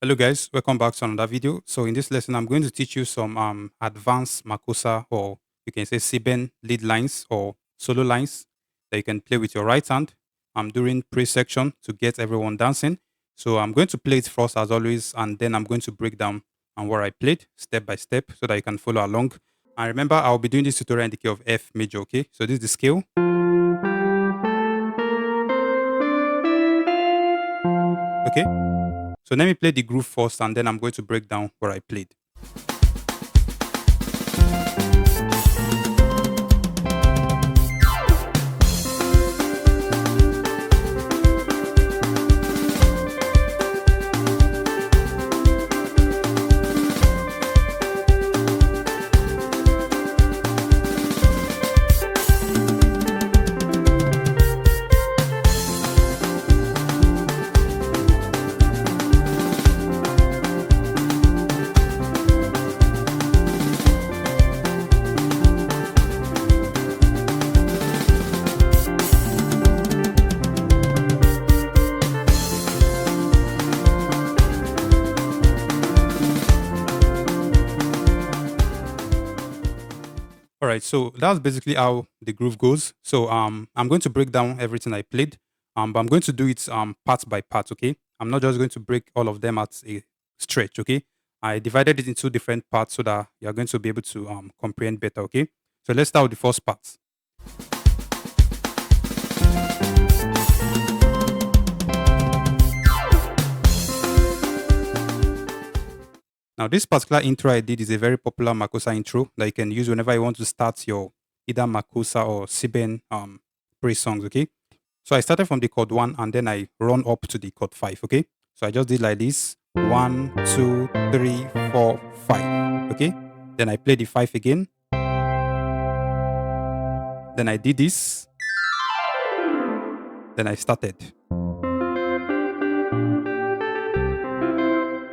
Hello guys, welcome back to another video. So in this lesson, I'm going to teach you some advanced Makossa, or you can say Sebene lead lines or solo lines that you can play with your right hand during pre-section to get everyone dancing. So I'm going to play it first as always, and then I'm going to break down on what I played step by step so that you can follow along. And remember, I'll be doing this tutorial in the key of F major, okay? So this is the scale, okay? So let me play the groove first, and then I'm going to break down what I played. All right, so that's basically how the groove goes. So I'm going to break down everything I played, but I'm going to do it part by part. Okay, I'm not just going to break all of them at a stretch. Okay, I divided it into different parts so that you're going to be able to comprehend better. Okay, so let's start with the first part. Now, this particular intro I did is a very popular Makossa intro that you can use whenever you want to start your either Makossa or Sebene praise songs. Okay, so I started from the chord 1 and then I run up to the chord 5. Okay, so I just did like this: 1, 2, 3, 4, 5. Okay, then I played the 5 again. Then I did this. Then I started.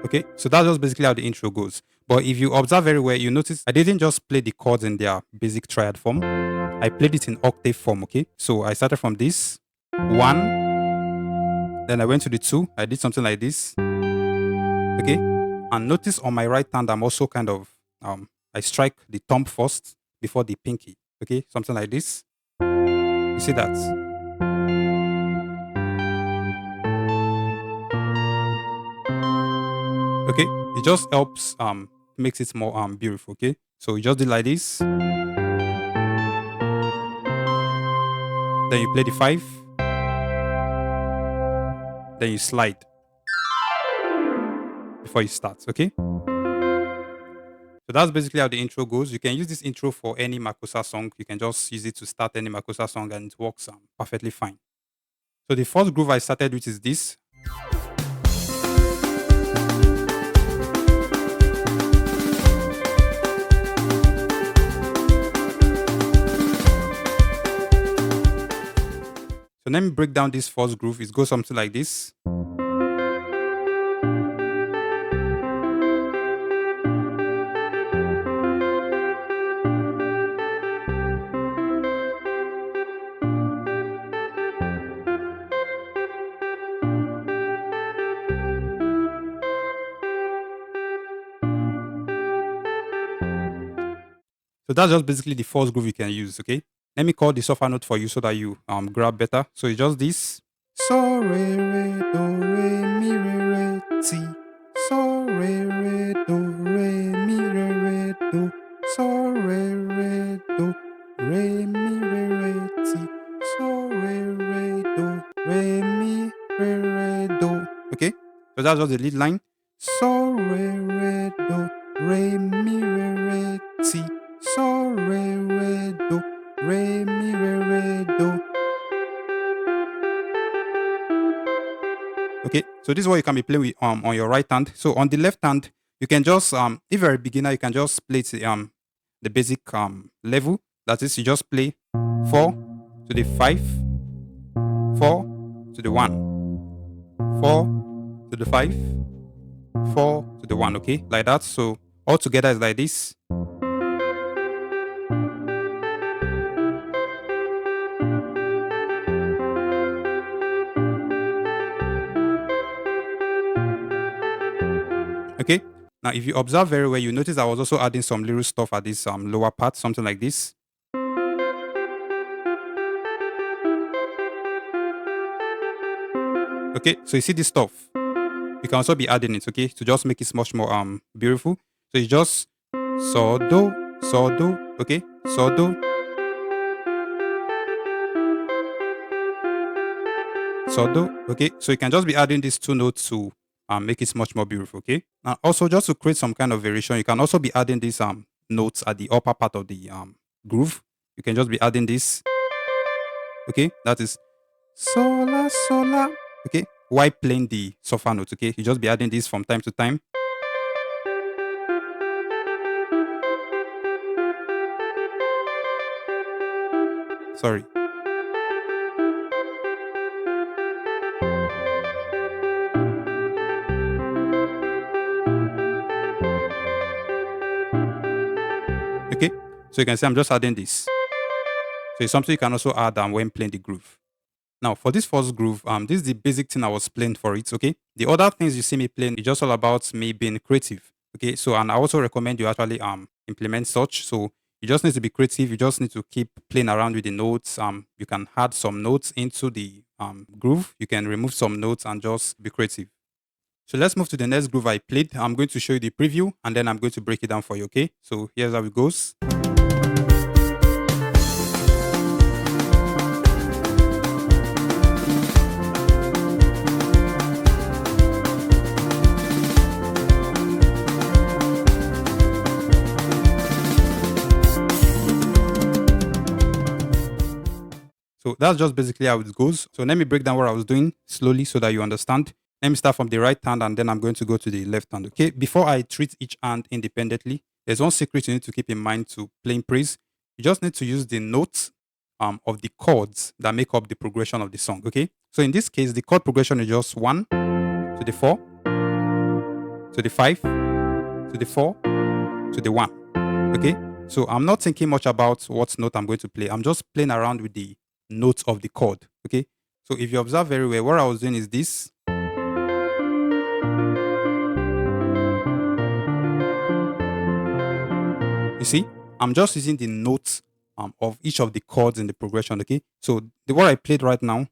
Okay, so that's just basically how the intro goes. But if you observe very well, you notice I didn't just play the chords in their basic triad form. I played it in octave form. Okay, so I started from this 1, then I went to the 2. I did something like this. Okay, and notice on my right hand, I'm also kind of I strike the thumb first before the pinky. Okay, something like this. You see that? Okay, it just helps makes it more beautiful. Okay, so you just do like this, then you play the 5, then you slide before you start. Okay, so that's basically how the intro goes. You can use this intro for any Makossa song. You can just use it to start any Makossa song and it works perfectly fine. So the first groove I started with is this. So let me break down this first groove. It goes something like this. So that's just basically the first groove you can use. Okay, let me call the softer note for you so that you grab better. So it's just this. So re re do re mi re re ti. So re re do re mi re re do. So re do re mi re re ti. So re do re mi re do. Okay, so that's just the lead line. So re do re mi re ti. So do re mi re do. Okay, so this is what you can be playing with on your right hand. So on the left hand, you can just if you're a beginner, you can just play the basic level. That is, you just play 4 to the 5, 4 to the 1, 4 to the 5, 4 to the 1. Okay, like that. So all together is like this. Okay. Now, if you observe very well, you notice I was also adding some little stuff at this lower part, something like this. Okay, so you see this stuff. You can also be adding it, okay, to just make it much more beautiful. So it's just so do, okay, so do, so do, okay. So you can just be adding these two notes to make it much more beautiful, okay. Now also just to create some kind of variation, you can also be adding these notes at the upper part of the groove. You can just be adding this, okay. That is sola sola, okay. While playing the softer notes, okay. You just be adding this from time to time. Sorry. Okay. So you can see I'm just adding this. So it's something you can also add when playing the groove. Now, for this first groove, this is the basic thing I was playing for it, okay? The other things you see me playing is just all about me being creative, okay? So, and I also recommend you actually implement such. So, you just need to be creative. You just need to keep playing around with the notes. You can add some notes into the groove. You can remove some notes and just be creative. So, let's move to the next groove I played. I'm going to show you the preview and then I'm going to break it down for you, okay? So, here's how it goes. So that's just basically how it goes. So let me break down what I was doing slowly so that you understand. Let me start from the right hand and then I'm going to go to the left hand. Okay. Before I treat each hand independently, there's one secret you need to keep in mind to playing praise. You just need to use the notes of the chords that make up the progression of the song. Okay. So in this case, the chord progression is just 1 to the 4 to the 5 to the 4 to the 1. Okay. So I'm not thinking much about what note I'm going to play. I'm just playing around with the notes of the chord. Okay. So if you observe very well, what I was doing is this. You see, I'm just using the notes of each of the chords in the progression. Okay. So the what I played right now,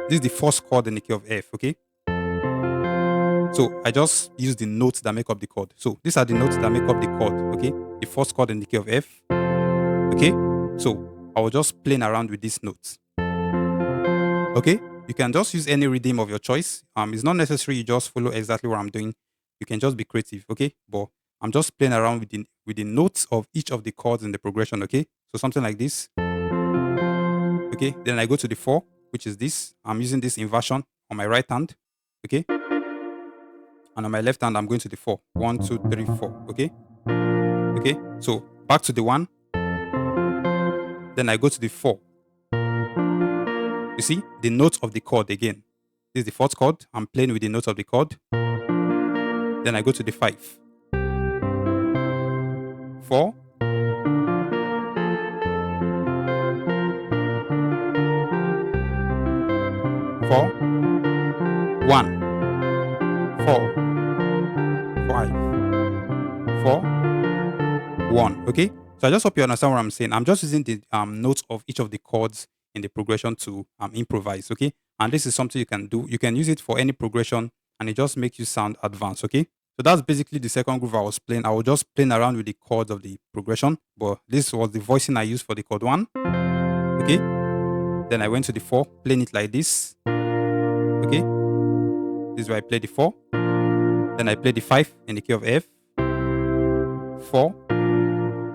this is the first chord in the key of F. Okay. So I just use the notes that make up the chord. So these are the notes that make up the chord. Okay. The first chord in the key of F. Okay. So I was just playing around with these notes. Okay. You can just use any rhythm of your choice. It's not necessary you just follow exactly what I'm doing. You can just be creative. Okay. But I'm just playing around with the notes of each of the chords in the progression. Okay. So something like this. Okay. Then I go to the 4, which is this. I'm using this inversion on my right hand. Okay. And on my left hand, I'm going to the 4. 1, 2, 3, 4. Okay. Okay. So back to the 1. Then I go to the 4. You see the notes of the chord again. This is the fourth chord. I'm playing with the notes of the chord. Then I go to the 5. 4. 4. 1. 4. 5. 4. 1. Okay. So I just hope you understand what I'm saying. I'm just using the notes of each of the chords in the progression to improvise. Okay. And this is something you can do. You can use it for any progression and it just makes you sound advanced. Okay. So that's basically the second groove I was playing. I was just playing around with the chords of the progression, but this was the voicing I used for the chord 1. Okay. Then I went to the 4, playing it like this. Okay. This is where I play the 4. Then I play the 5 in the key of F. 4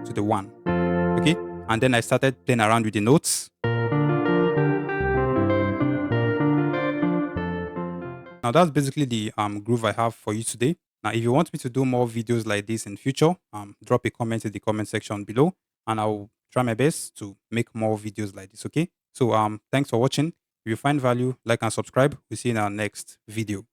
to the 1. Okay. And then I started playing around with the notes. Now that's basically the groove I have for you today. Now, if you want me to do more videos like this in future, drop a comment in the comment section below, and I'll try my best to make more videos like this. Okay. So thanks for watching. If you find value, like and subscribe. We'll see you in our next video.